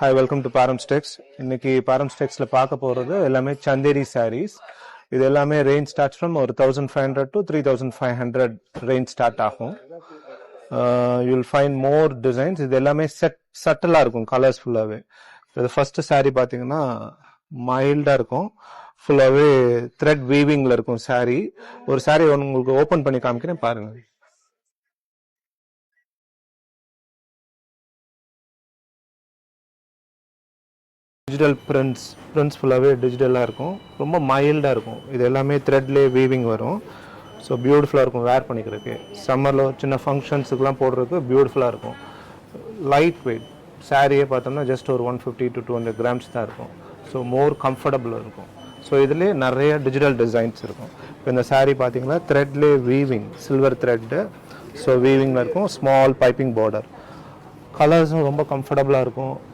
Hi, welcome to பாரம்ஸ் டெக்ஸ். இன்னைக்கு பாரம்ஸ் டெக்ஸ்ல பார்க்க போறது எல்லாமே சந்தேரி சாரீஸ். இது எல்லாமே ரேஞ்ச் ஸ்டார்ட் ஃப்ரம் ஒரு 1500 to 3500 ரேஞ்ச் ஸ்டார்ட் ஆகும். யூல் ஃபைண்ட் மோர் டிசைன்ஸ். இது எல்லாமே சட்டலா இருக்கும், கலர்ஸ் ஃபுல்லாவே. இது ஃபர்ஸ்ட் சாரீ பாத்தீங்கன்னா மைல்டா இருக்கும், ஃபுல்லாவே த்ரெட் வீவிங்ல இருக்கும் சாரீ. ஒரு சாரீ உங்களுக்கு ஓபன் பண்ணி காமிக்கிறேன், பாருங்க. டிஜிட்டல் பிரிண்ட்ஸ் ஃபுல்லாகவே டிஜிட்டலாக இருக்கும், ரொம்ப மைல்டாக இருக்கும். இது எல்லாமே த்ரெட்லேயே வீவிங் வரும். ஸோ பியூட்டிஃபுல்லாக இருக்கும் வேர் பண்ணிக்கிறதுக்கு. சம்மரில் சின்ன ஃபங்க்ஷன்ஸுக்கெலாம் போடுறதுக்கு பியூட்டிஃபுல்லாக இருக்கும். லைட் வெயிட் சாரியே பார்த்தோம்னா ஜஸ்ட் ஒரு 150 to 200 grams தான் இருக்கும். ஸோ மோர் கம்ஃபர்டபுளாக இருக்கும். ஸோ இதுலேயே நிறைய டிஜிட்டல் டிசைன்ஸ் இருக்கும். இப்போ இந்த சாரீ பார்த்தீங்கன்னா த்ரெட்லேயே வீவிங், சில்வர் த்ரெட்டு. ஸோ வீவிங்கில் இருக்கும், ஸ்மால் பைப்பிங் பார்டர். கலர்ஸும் ரொம்ப கம்ஃபர்டபுளாக இருக்கும்.